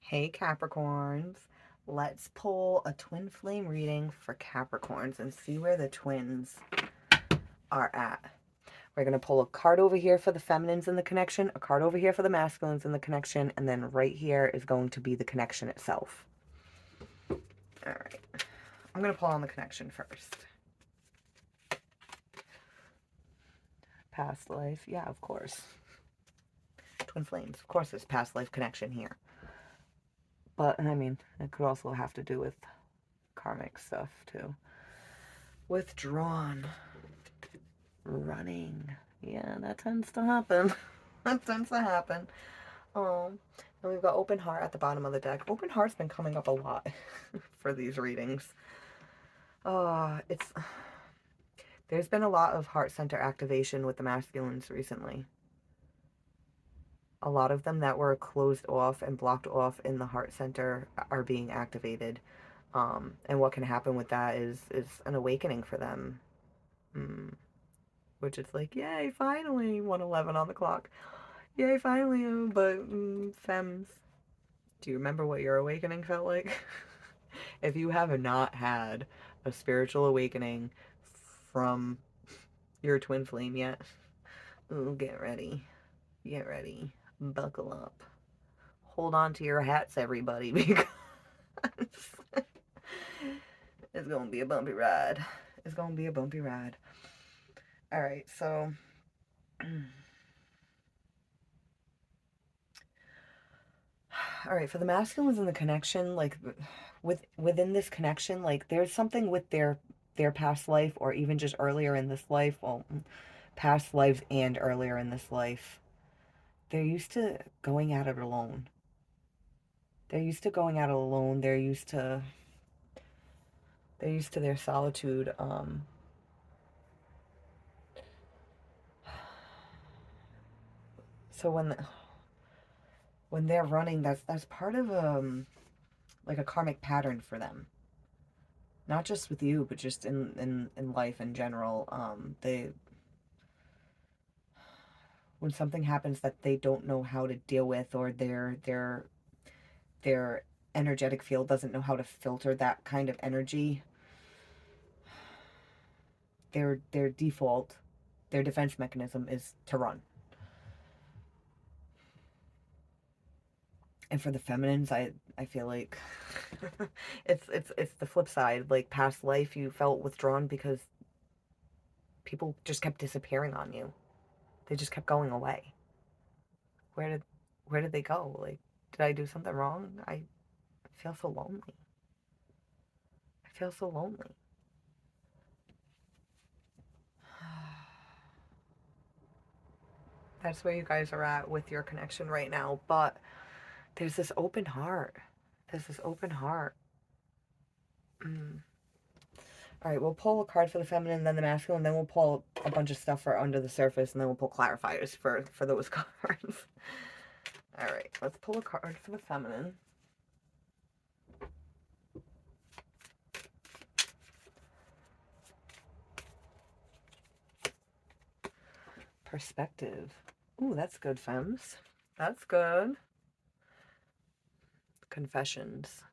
Hey Capricorns, let's pull a twin flame reading for Capricorns and see where the twins are at. We're going to pull a card over here for the feminines in the connection, a card over here for the masculines in the connection, and then right here is going to be the connection itself. All right, I'm going to pull on the connection first. Past life, yeah, of course. Twin flames, of course there's past life connection here. But, I mean, it could also have to do with karmic stuff too. Withdrawn. Running. Yeah, that tends to happen. That tends to happen. And we've got open heart at the bottom of the deck. Open heart's been coming up a lot for these readings. It's there's been a lot of heart center activation with the masculines recently. A lot of them that were closed off and blocked off in the heart center are being activated. And what can happen with that is an awakening for them. Which is like, yay, finally, 1:11 on the clock. Yay, finally, but femmes, do you remember what your awakening felt like? If you have not had a spiritual awakening from your twin flame yet, ooh, get ready. Get ready. Buckle up. Hold on to your hats, everybody, because it's going to be a bumpy ride. It's going to be a bumpy ride. All right, so all right, for the masculines in the connection, like within this connection, like there's something with their past life or even just earlier in this life, well, past lives and earlier in this life. They're used to going at it alone. They're used to going at it alone. They're used to their solitude. So when they're running, that's part of like a karmic pattern for them. Not just with you, but just in life in general. They when something happens that they don't know how to deal with, or their energetic field doesn't know how to filter that kind of energy, their default, their defense mechanism is to run. And for the feminines, I feel like it's the flip side. Like past life, you felt withdrawn because people just kept disappearing on you. They just kept going away. Where did where did they go? Like, did I do something wrong? I feel so lonely. I feel so lonely. That's where you guys are at with your connection right now. But there's this open heart. There's this open heart. Mm. All right, we'll pull a card for the feminine, then the masculine, then we'll pull a bunch of stuff for under the surface, and then we'll pull clarifiers for those cards. All right, let's pull a card for the feminine. Perspective. Ooh, that's good, femmes. That's good. Confessions.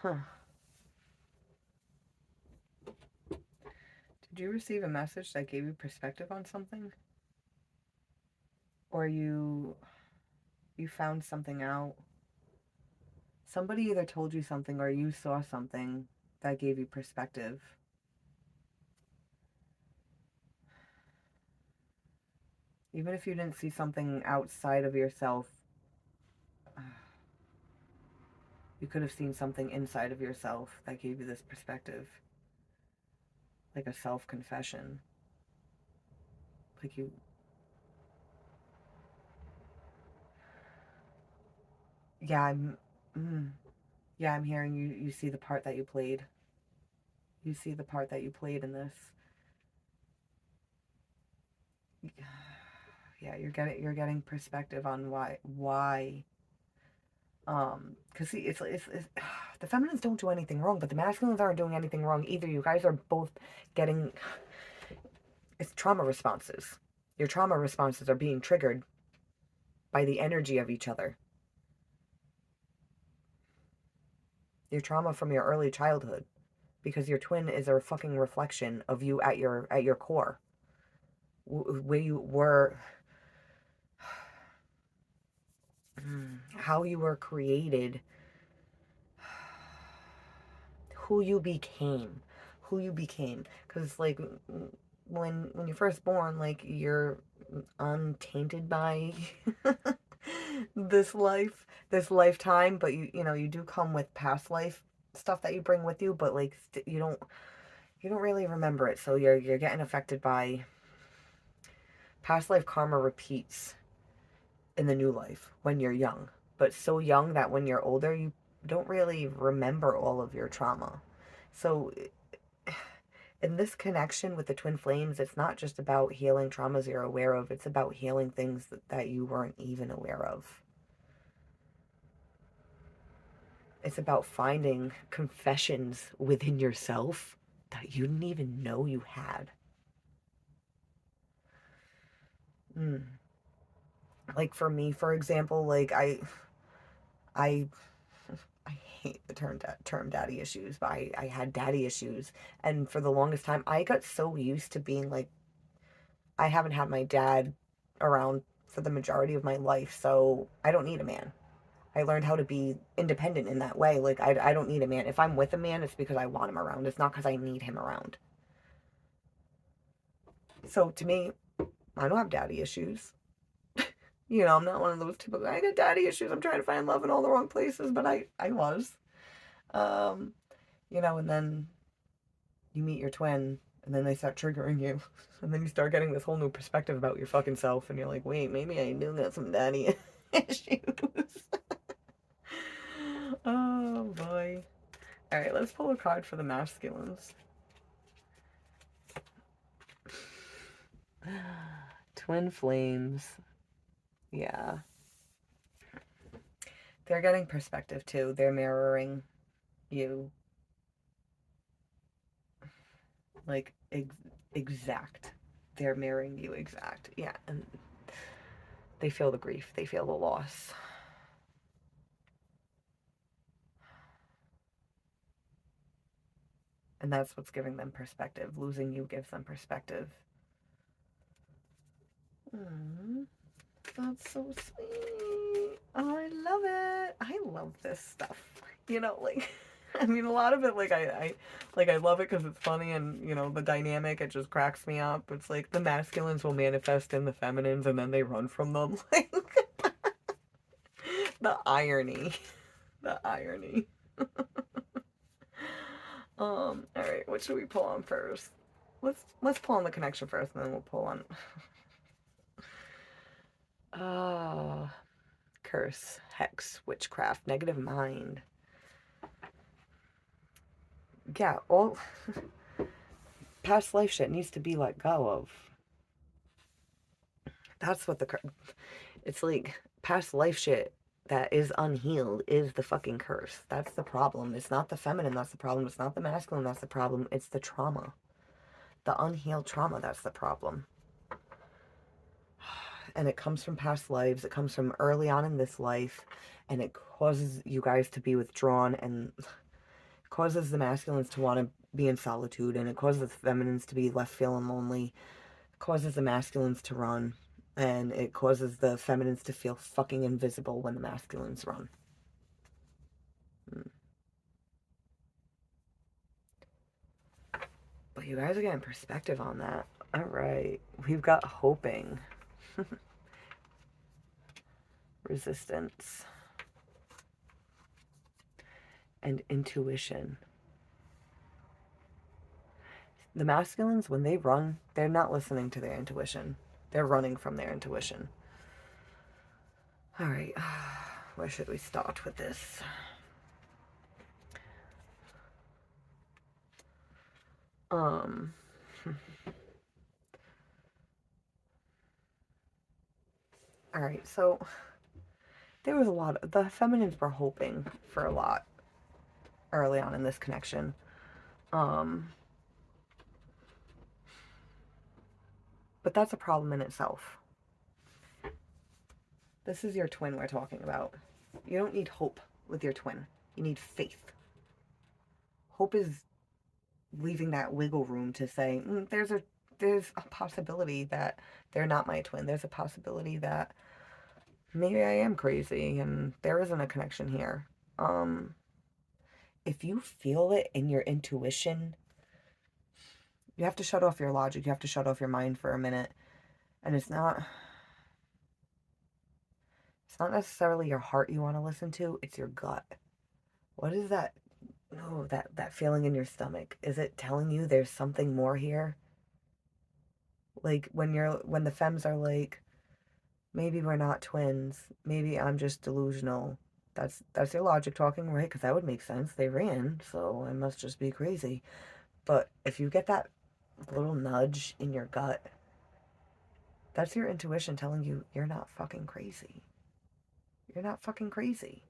Huh. Did you receive a message that gave you perspective on something? Or you found something out? Somebody either told you something or you saw something that gave you perspective. Even if you didn't see something outside of yourself, you could have seen something inside of yourself that gave you this perspective. Like a self-confession. Like you... Yeah, yeah, I'm hearing you see the part that you played. You see the part that you played in this. Yeah, you're getting perspective on why because see, it's the feminines don't do anything wrong, but the masculines aren't doing anything wrong either. You guys are both getting, it's trauma responses. Your trauma responses are being triggered by the energy of each other. Your trauma from your early childhood. Because your twin is a fucking reflection of you at your core. Where you were, how you were created, who you became. Who you became. Because, like, when you're first born, like, you're untainted by this lifetime, but you know, you do come with past life stuff that you bring with you, but, like, you don't really remember it, so you're getting affected by past life. Karma repeats in the new life when you're young, but so young that when you're older, you don't really remember all of your trauma. So in this connection with the twin flames, it's not just about healing traumas you're aware of, it's about healing things that you weren't even aware of. It's about finding confessions within yourself that you didn't even know you had. Like, for me, for example, like, I I hate the term daddy issues, but I had daddy issues. And for the longest time, I got so used to being like, I haven't had my dad around for the majority of my life, so I don't need a man. I learned how to be independent in that way. Like, I don't need a man. If I'm with a man, it's because I want him around. It's not because I need him around. So to me, I don't have daddy issues. You know, I'm not one of those typical, I got daddy issues. I'm trying to find love in all the wrong places, but I was. Um, you know, and then you meet your twin, and then they start triggering you. And then you start getting this whole new perspective about your fucking self, and you're like, wait, maybe I do got some daddy issues. Oh, boy. Alright, let's pull a card for the masculines. Twin flames. Yeah. They're getting perspective, too. They're mirroring you. Like, exact. They're mirroring you exact. Yeah, and they feel the grief. They feel the loss. And that's what's giving them perspective. Losing you gives them perspective. That's so sweet. Oh, I love it. I love this stuff. You know, like, I mean, a lot of it, like, I love it because it's funny, and, you know, the dynamic, it just cracks me up. It's like the masculines will manifest in the feminines, and then they run from them. Like, the irony. The irony. All right, what should we pull on first? Let's pull on the connection first, and then we'll pull on. Curse, hex, witchcraft, negative mind. Yeah, all past life shit needs to be let go of. That's what it's like, past life shit that is unhealed is the fucking curse. That's the problem. It's not the feminine that's the problem. It's not the masculine that's the problem. It's the trauma. The unhealed trauma that's the problem. And it comes from past lives. It comes from early on in this life. And it causes you guys to be withdrawn, and causes the masculines to want to be in solitude, and it causes the feminines to be left feeling lonely. It causes the masculines to run, and it causes the feminines to feel fucking invisible when the masculines run. But you guys are getting perspective on that. All right, we've got hoping. Resistance. And intuition. The masculines, when they run, they're not listening to their intuition. They're running from their intuition. All right, where should we start with this? All right, so there was a lot of, the feminines were hoping for a lot early on in this connection. But that's a problem in itself. This is your twin we're talking about. You don't need hope with your twin. You need faith. Hope is leaving that wiggle room to say, there's a possibility that they're not my twin. There's a possibility that maybe I am crazy and there isn't a connection here. If you feel it in your intuition, you have to shut off your logic. You have to shut off your mind for a minute. And it's not necessarily your heart you want to listen to, it's your gut. What is that? No, that feeling in your stomach. Is it telling you there's something more here? Like when the femmes are like, maybe we're not twins. Maybe I'm just delusional. That's your logic talking, right? Because that would make sense. They ran, so I must just be crazy. But if you get that little nudge in your gut, that's your intuition telling you you're not fucking crazy. You're not fucking crazy.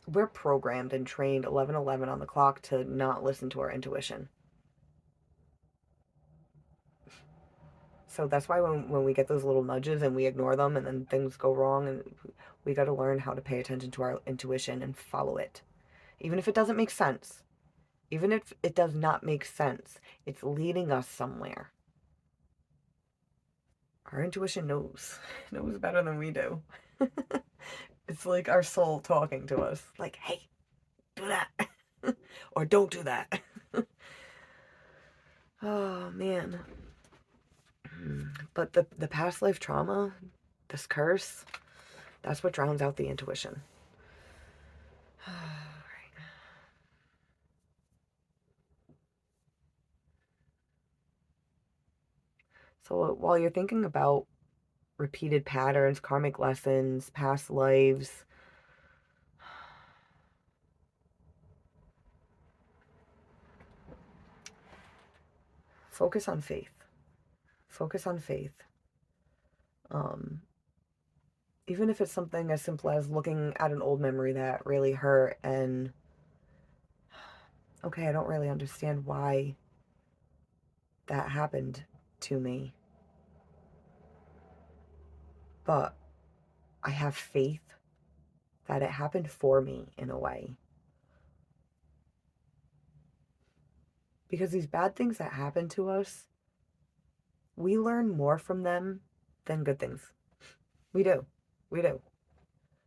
We're programmed and trained 11:11 on the clock to not listen to our intuition. So that's why when we get those little nudges and we ignore them and then things go wrong, and we got to learn how to pay attention to our intuition and follow it. Even if it doesn't make sense. Even if it does not make sense, it's leading us somewhere. Our intuition knows better than we do. It's like our soul talking to us. Like, hey, do that. Or don't do that. Oh, man. But the past life trauma, this curse, that's what drowns out the intuition. Right. So while you're thinking about repeated patterns, karmic lessons, past lives, focus on faith. Focus on faith. Even if it's something as simple as looking at an old memory that really hurt and, okay, I don't really understand why that happened to me, but I have faith that it happened for me in a way. Because these bad things that happen to us, we learn more from them than good things. We do. We do.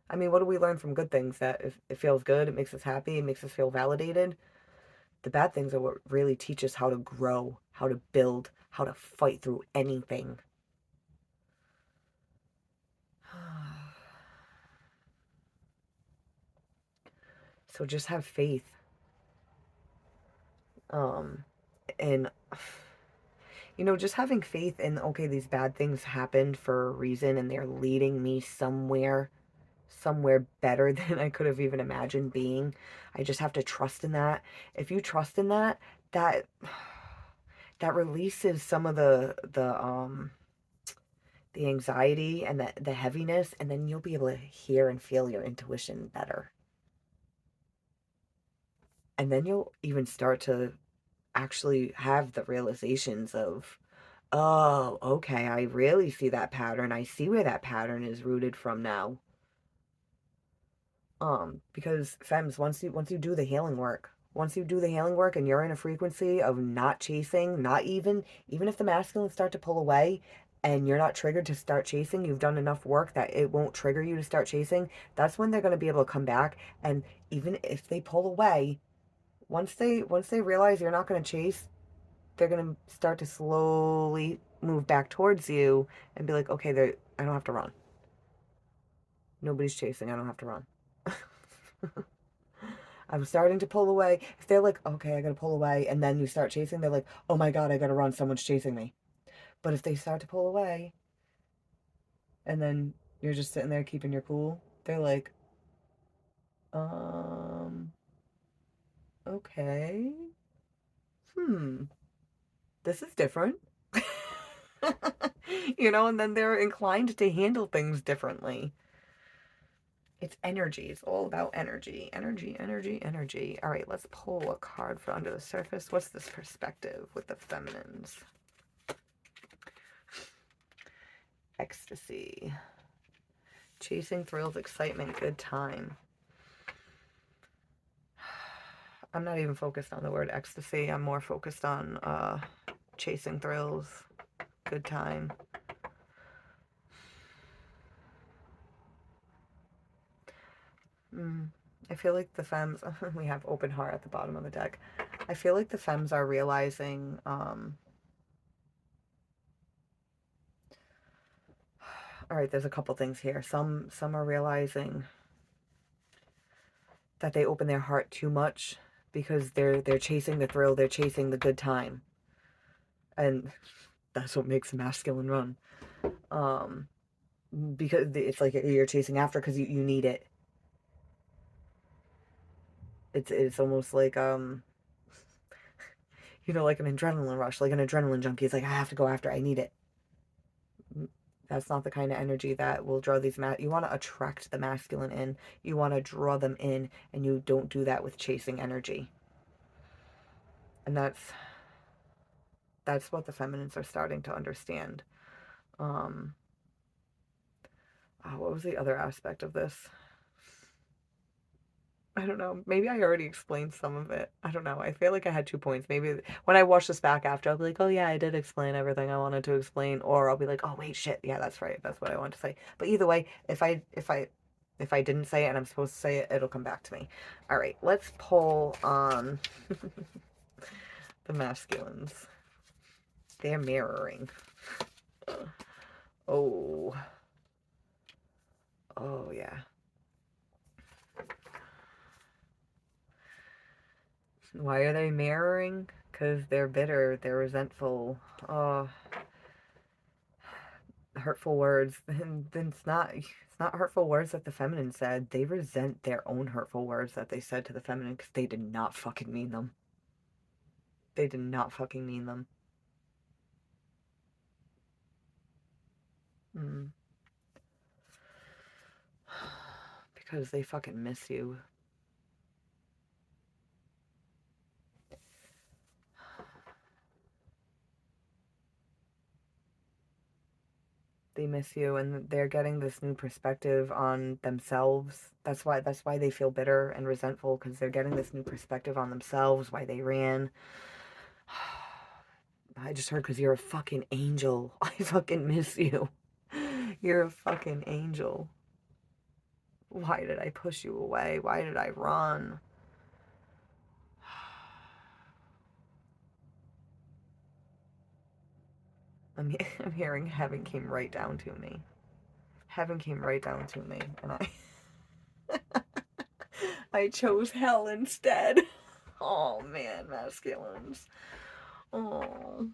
I mean, what do we learn from good things? That if it feels good, it makes us happy, it makes us feel validated. The bad things are what really teach us how to grow, how to build, how to fight through anything. So just have faith. And just having faith in, okay, these bad things happened for a reason and they're leading me somewhere better than I could have even imagined being. I just have to trust in that. If you trust in that releases some of the anxiety and the heaviness, and then you'll be able to hear and feel your intuition better. And then you'll even start to actually have the realizations of, oh, okay, I really see that pattern. I see where that pattern is rooted from now. Because femmes, once you do the healing work, and you're in a frequency of not chasing, not even if the masculines start to pull away and you're not triggered to start chasing, you've done enough work that it won't trigger you to start chasing, that's when they're going to be able to come back. And even if they pull away, once they realize you're not going to chase, they're going to start to slowly move back towards you and be like, okay, I don't have to run. Nobody's chasing. I don't have to run. I'm starting to pull away. If they're like, okay, I gotta pull away, and then you start chasing, they're like, oh my God, I gotta run. Someone's chasing me. But if they start to pull away, and then you're just sitting there keeping your cool, they're like, okay. This is different. And then they're inclined to handle things differently. It's energy. It's all about energy. Energy, energy, energy. All right, let's pull a card for under the surface. What's this perspective with the feminines? Ecstasy. Chasing thrills, excitement, good time. I'm not even focused on the word ecstasy. I'm more focused on chasing thrills, good time. I feel like the femmes, we have open heart at the bottom of the deck. I feel like the femmes are realizing, all right, there's a couple things here. Some are realizing that they open their heart too much because they're chasing the thrill, they're chasing the good time. And that's what makes a masculine run. Because it's like you're chasing after because you need it. It's almost like like an adrenaline rush, like an adrenaline junkie. It's like I have to go after, I need it. That's not the kind of energy that will draw these you want to attract the masculine in. You want to draw them in, and you don't do that with chasing energy. And that's what the feminines are starting to understand. What was the other aspect of this? I don't know. Maybe I already explained some of it. I don't know. I feel like I had 2 points. Maybe when I watch this back after, I'll be like, oh yeah, I did explain everything I wanted to explain. Or I'll be like, oh wait, shit. Yeah, that's right. That's what I wanted to say. But either way, if I didn't say it and I'm supposed to say it, it'll come back to me. All right, let's pull on the masculines. They're mirroring. Oh. Oh, yeah. Why are they mirroring? Because they're bitter, they're resentful. Hurtful words. Then it's not hurtful words that the feminine said. They resent their own hurtful words that they said to the feminine because they did not fucking mean them. They did not fucking mean them. Because they fucking miss you. They miss you, and they're getting this new perspective on themselves. That's why they feel bitter and resentful, because they're getting this new perspective on themselves, why they ran. I just heard, because you're a fucking angel. I fucking miss you. You're a fucking angel. Why did I push you away? Why did I run? I'm hearing heaven came right down to me. Heaven came right down to me, and I chose hell instead. Oh man, masculines. Oh.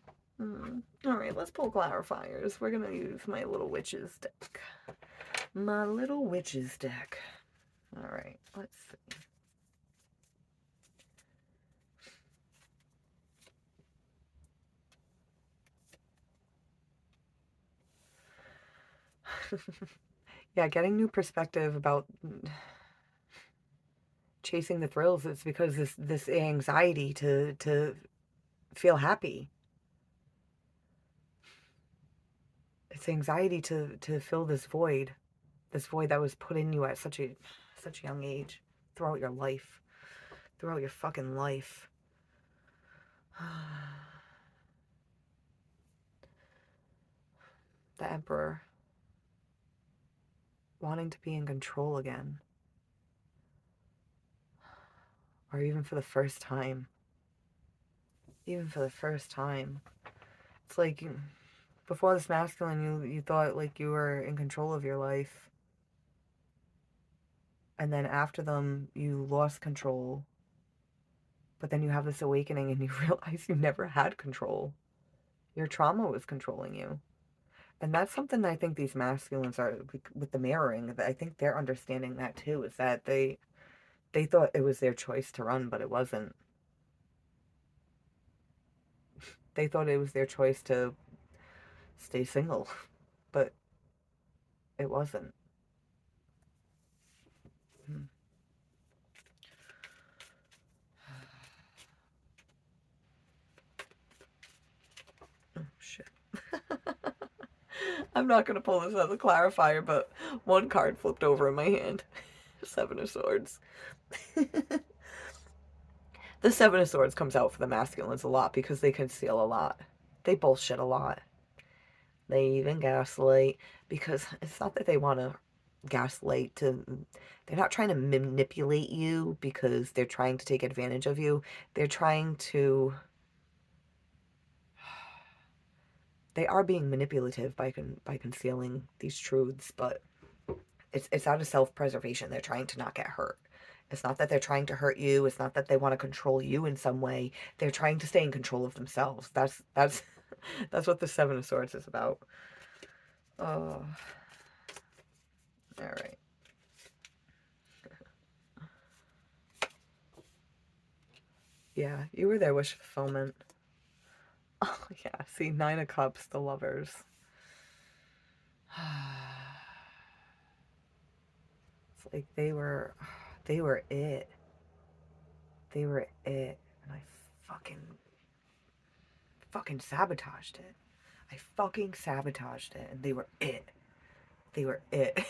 Alright, let's pull clarifiers. We're gonna use my little witches deck. My little witches deck. Alright, let's see. Yeah, getting new perspective about chasing the thrills is because this anxiety to feel happy. It's anxiety to fill this void that was put in you at such a young age, throughout your life, throughout your fucking life. The Emperor, wanting to be in control again, or even for the first time. It's like, before this masculine, you thought like you were in control of your life, and then after them you lost control, but then you have this awakening and you realize you never had control. Your trauma was controlling you. And that's something I think these masculines are, with the mirroring, I think they're understanding that too, is that they thought it was their choice to run, but it wasn't. They thought it was their choice to stay single, but it wasn't. Oh, shit. I'm not going to pull this as a clarifier, but one card flipped over in my hand. Seven of Swords. The Seven of Swords comes out for the masculines a lot because they conceal a lot. They bullshit a lot. They even gaslight because it's not that they want to gaslight to, they're not trying to manipulate you because they're trying to take advantage of you. They're trying to, they are being manipulative by concealing these truths, but it's out of self-preservation. They're trying to not get hurt. It's not that they're trying to hurt you. It's not that they want to control you in some way. They're trying to stay in control of themselves. That's that's what the Seven of Swords is about. Oh, all right. Yeah, you were their wish fulfillment. Oh yeah, see, Nine of Cups, the lovers. It's like they were it. They were it, and I fucking sabotaged it. I fucking sabotaged it, and they were it. They were it.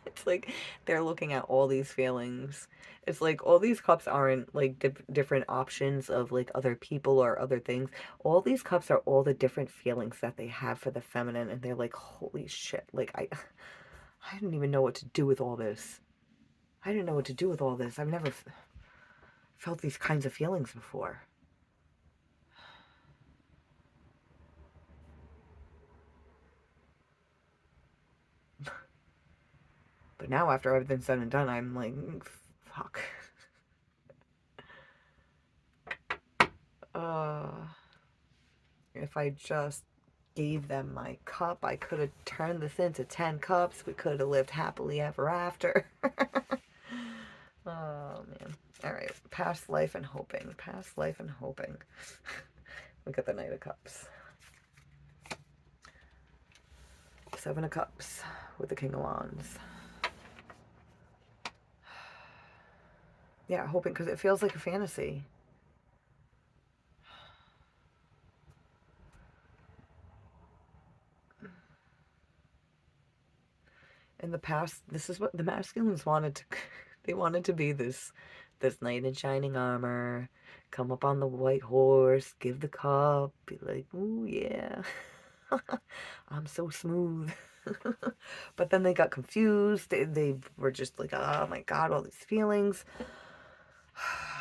It's like they're looking at all these feelings. It's like all these cups aren't like different options of like other people or other things. All these cups are all the different feelings that they have for the feminine, and they're like, holy shit! Like I didn't even know what to do with all this. I didn't know what to do with all this. I've never felt these kinds of feelings before. But now, after everything's said and done, I'm like, fuck. If I just gave them my cup, I could have turned this into 10 cups. We could have lived happily ever after. Oh, man. All right. Past life and hoping. Past life and hoping. Look at the Knight of Cups. Seven of Cups with the King of Wands. Yeah, hoping because it feels like a fantasy. In the past, this is what the masculines wanted to, they wanted to be this knight in shining armor, come up on the white horse, give the cup, be like, ooh yeah, I'm so smooth. But then they got confused. They were just like, oh my god, all these feelings.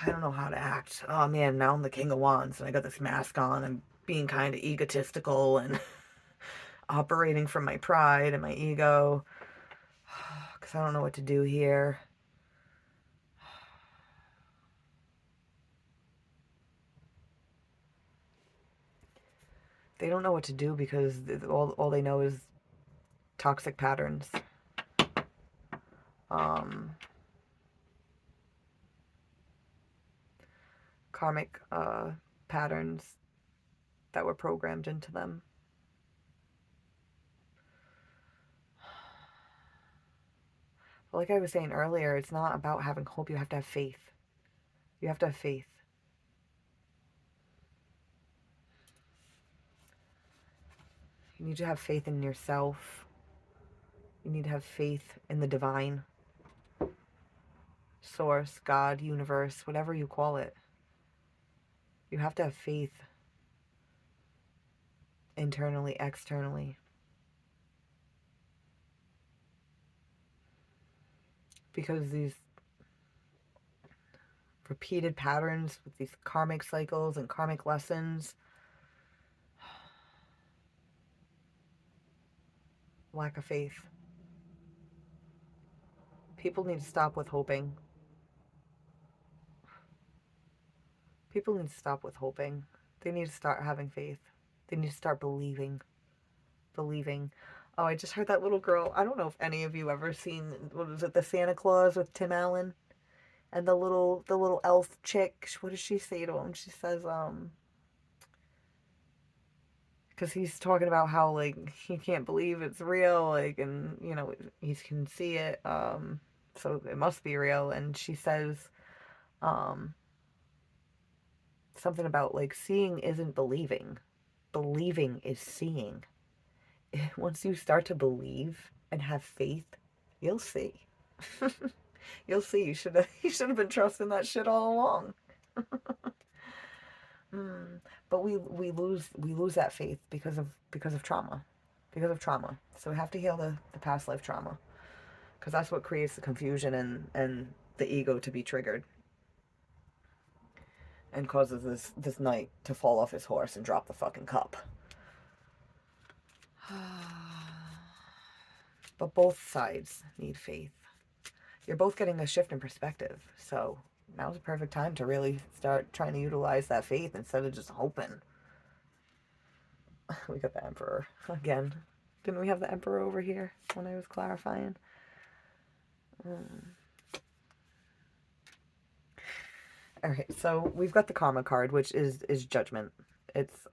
I don't know how to act. Oh man, now I'm the King of Wands and I got this mask on. I'm being kind of egotistical and operating from my pride and my ego. Because I don't know what to do here. They don't know what to do because all they know is toxic patterns. Karmic patterns that were programmed into them. But like I was saying earlier, it's not about having hope. You have to have faith. You have to have faith. You need to have faith in yourself. You need to have faith in the divine. Source, God, universe, whatever you call it. You have to have faith. Internally, externally. Because these repeated patterns with these karmic cycles and karmic lessons, lack of faith. People need to stop with hoping. People need to stop with hoping. They need to start having faith. They need to start believing. Believing. Oh, I just heard that little girl. I don't know if any of you ever seen, what was it, the Santa Claus with Tim Allen and the little elf chick. What does she say to him? She says, because he's talking about how like he can't believe it's real, like, and you know he can see it, so it must be real. And she says, um, something about like seeing isn't believing, believing is seeing. once you start to believe and have faith, you'll see. You'll see. You should have been trusting that shit all along. But we lose that faith because of trauma, because of trauma. So we have to heal the past life trauma, because that's what creates the confusion and the ego to be triggered, and causes this knight to fall off his horse and drop the fucking cup. But both sides need faith. You're both getting a shift in perspective, so now's the perfect time to really start trying to utilize that faith instead of just hoping. We got the Emperor again. Didn't we have the Emperor over here when I was clarifying? Alright, so we've got the Karma card, which is judgment. It's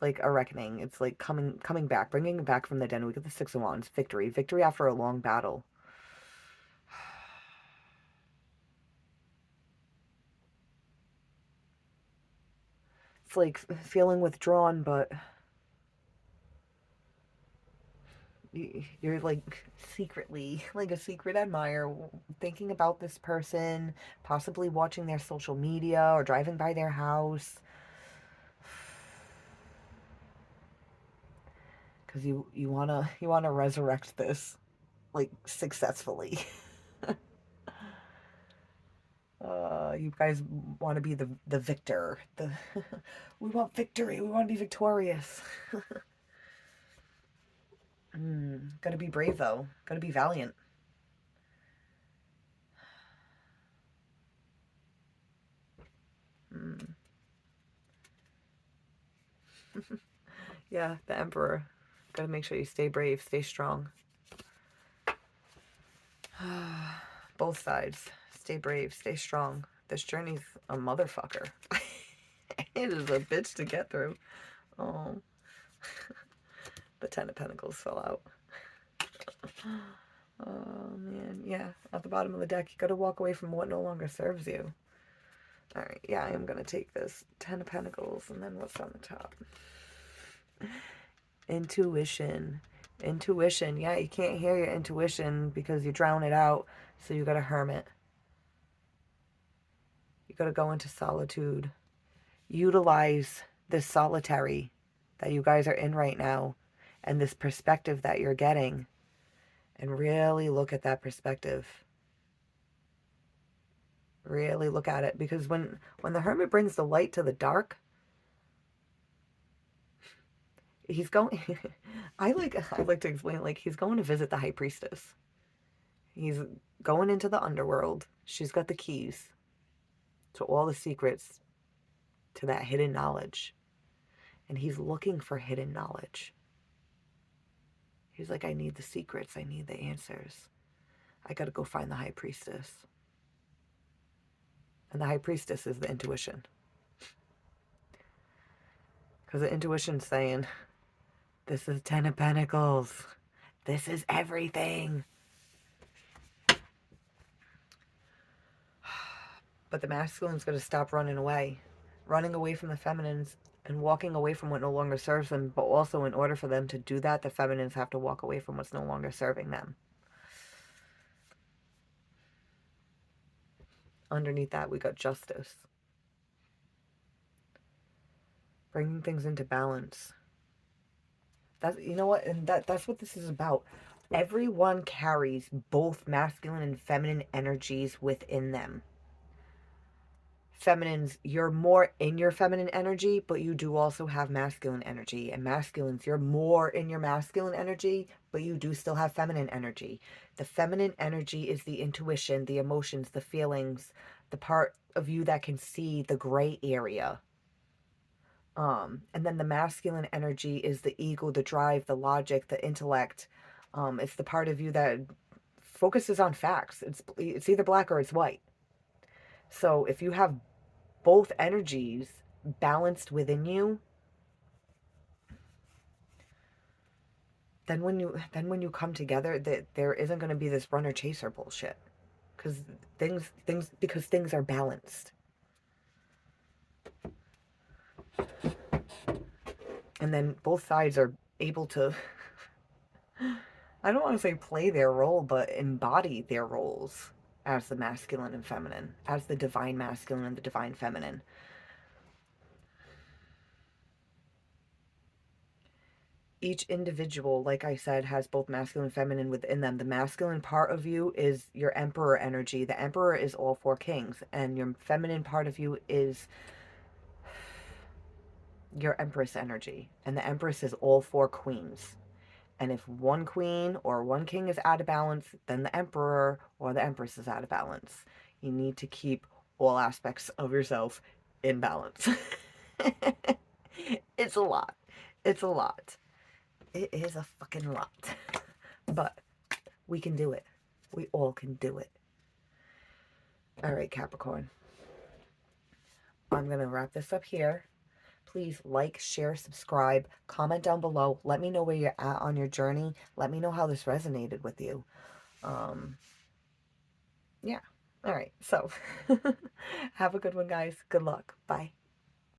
like a reckoning. It's like coming back, bringing it back from the den. We get the Six of Wands, victory after a long battle. It's like feeling withdrawn, but you're like secretly, like a secret admirer, thinking about this person, possibly watching their social media or driving by their house. Because you wanna resurrect this, like, successfully. You guys want to be the victor. We want victory. We want to be victorious. Gotta be brave though. Gotta be valiant. Yeah, the Emperor. Gotta make sure you stay brave, stay strong. Both sides. Stay brave, stay strong. This journey's a motherfucker. It is a bitch to get through. Oh. The Ten of Pentacles fell out. Oh, man. Yeah, at the bottom of the deck, you gotta walk away from what no longer serves you. Alright, yeah, I am gonna take this Ten of Pentacles, and then what's on the top? Intuition. Intuition. Yeah, you can't hear your intuition because you drown it out, so you gotta hermit. You gotta go into solitude. Utilize this solitary that you guys are in right now and this perspective that you're getting, and really look at that perspective. Really look at it, because when the hermit brings the light to the dark, he's going I like to explain it like he's going to visit the high priestess. He's going into the underworld. She's got the keys to all the secrets to that hidden knowledge, and he's looking for hidden knowledge. He's like, I need the secrets, I need the answers. I gotta go find the high priestess. And the high priestess is the intuition. Because the intuition's saying, this is Ten of Pentacles. This is everything. But the masculine's going to stop running away from the feminines and walking away from what no longer serves them. But also, in order for them to do that, the feminines have to walk away from what's no longer serving them. Underneath that, we got justice. Bringing things into balance. You know what? And that's what this is about. Everyone carries both masculine and feminine energies within them. Feminines, you're more in your feminine energy, but you do also have masculine energy. And masculines, you're more in your masculine energy, but you do still have feminine energy. The feminine energy is the intuition, the emotions, the feelings, the part of you that can see the gray area. And then the masculine energy is the ego, the drive, the logic, the intellect. It's the part of you that focuses on facts. It's either black or it's white. So if you have both energies balanced within you, then when you come together, that there isn't going to be this runner chaser bullshit, because things are balanced. And then both sides are able to I don't want to say play their role, but embody their roles as the masculine and feminine, as the divine masculine and the divine feminine. Each individual, like I said, has both masculine and feminine within them. The masculine part of you is your emperor energy. The emperor is all four kings, and your feminine part of you is your empress energy, and the empress is all four queens. And if one queen or one king is out of balance, then the emperor or the empress is out of balance. You need to keep all aspects of yourself in balance. It's a lot. It's a lot. It is a fucking lot. But we can do it. We all can do it. All right, Capricorn. I'm going to wrap this up here. Please like, share, subscribe, comment down below. Let me know where you're at on your journey. Let me know how this resonated with you. Yeah. All right. So have a good one, guys. Good luck. Bye.